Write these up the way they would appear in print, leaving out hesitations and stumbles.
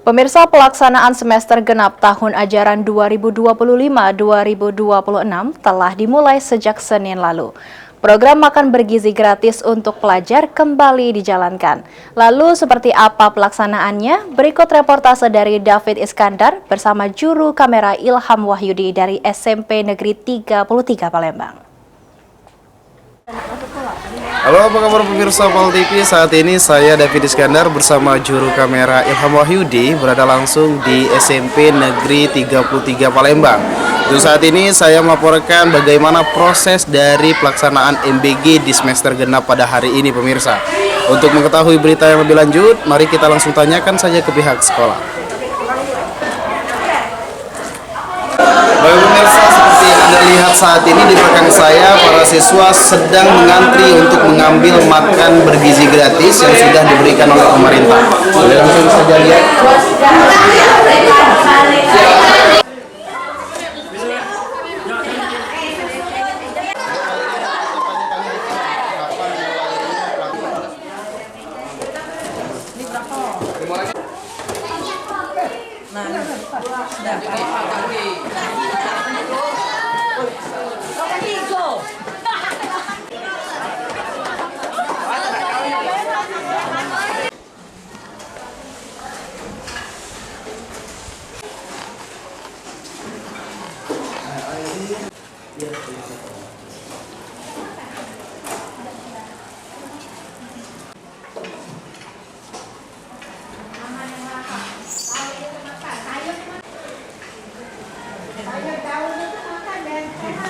Pemirsa, pelaksanaan semester genap tahun ajaran 2025-2026 telah dimulai sejak Senin lalu. Program makan bergizi gratis untuk pelajar kembali dijalankan. Lalu seperti apa pelaksanaannya? Berikut reportase dari David Iskandar bersama juru kamera Ilham Wahyudi dari SMP Negeri 33 Palembang. Halo, apa kabar pemirsa Pal TV? Saat ini saya David Iskandar bersama juru kamera Ilham Wahyudi berada langsung di SMP Negeri 33 Palembang. Untuk saat ini saya melaporkan bagaimana proses dari pelaksanaan MBG di semester genap pada hari ini pemirsa. Untuk mengetahui berita yang lebih lanjut, mari kita langsung tanyakan saja ke pihak sekolah. Baik pemirsa, seperti yang Anda lihat saat ini di belakang saya, para siswa sedang mengantri untuk mengambil makan bergizi gratis yang sudah diberikan oleh pemerintah. Boleh langsung saja lihat.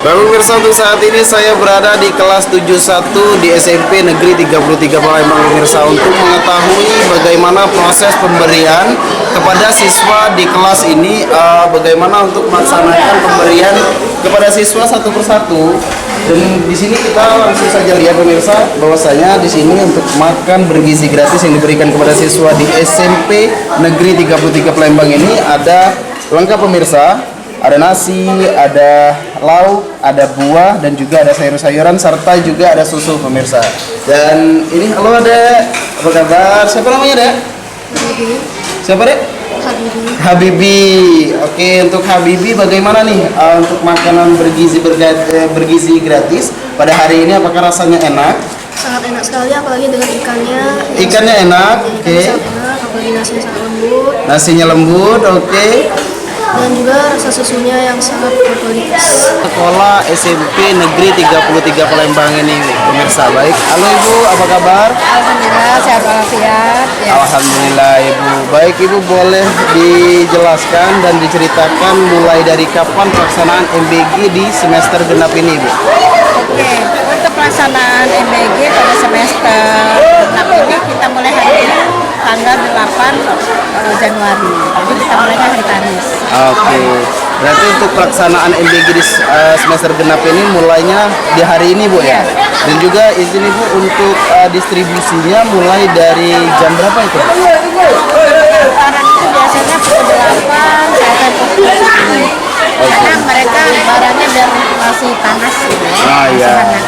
Baik pemirsa, untuk saat ini saya berada di kelas 71 di SMP Negeri 33 Palembang pemirsa, untuk mengetahui bagaimana proses pemberian kepada siswa di kelas ini, bagaimana untuk melaksanakan pemberian kepada siswa satu persatu. Dan di sini kita langsung saja lihat pemirsa, bahwasanya di sini untuk makan bergizi gratis yang diberikan kepada siswa di SMP Negeri 33 Palembang ini ada lengkap pemirsa. Ada nasi, ada lauk, ada buah, dan juga ada sayur-sayuran, serta juga ada susu pemirsa. Dan ini, halo Dek, apa kabar? Siapa namanya Dek? Habibi. Siapa Dek? Habibi. Habibi. Oke, untuk Habibi bagaimana nih untuk makanan bergizi gratis pada hari ini? Apakah rasanya enak? Sangat enak sekali, apalagi dengan ikannya. Ikannya enak, Ikannya oke. sangat enak, apalagi nasinya sangat lembut. Nasinya lembut, oke. Dan juga rasa susunya yang sangat berkualitas. Sekolah SMP Negeri 33 Palembang ini pemirsa. Baik, halo Ibu, apa kabar? Alhamdulillah, sehat walafiat. Alhamdulillah Ibu. Baik Ibu, boleh dijelaskan dan diceritakan mulai dari kapan pelaksanaan MBG di semester genap ini Ibu? Oke, untuk pelaksanaan MBG pada semester genap ini kita mulai hari ini tanggal 8 Januari. Jadi kita mulainya hari Kamis. Oke. Berarti untuk pelaksanaan MBG di semester genap ini mulainya di hari ini Bu ya? Dan juga izin Ibu untuk distribusinya mulai dari jam berapa itu? Orang itu biasanya pukul 8 sampai pukul 10. Karena mereka barangnya biar masih panas gitu. Ah masih ya. hangat.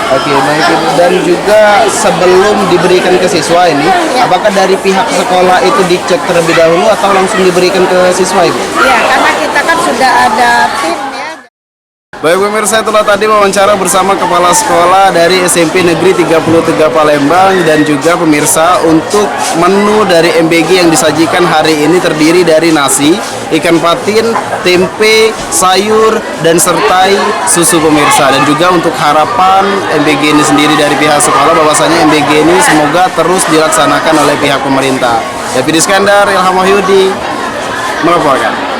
Oke, baik Ibu. Dan juga sebelum diberikan ke siswa ini, apakah dari pihak sekolah itu dicek terlebih dahulu atau langsung diberikan ke siswa Ibu? Iya, karena kita kan sudah ada tim ya. Baik pemirsa, itulah tadi wawancara bersama Kepala Sekolah dari SMP Negeri 33 Palembang. Dan juga pemirsa, untuk menu dari MBG yang disajikan hari ini terdiri dari nasi, ikan patin, tempe, sayur, dan sertai susu pemirsa. Dan juga untuk harapan MBG ini sendiri dari pihak sekolah, bahwasanya MBG ini semoga terus dilaksanakan oleh pihak pemerintah. David Iskandar, Ilham Wahyudi melaporkan.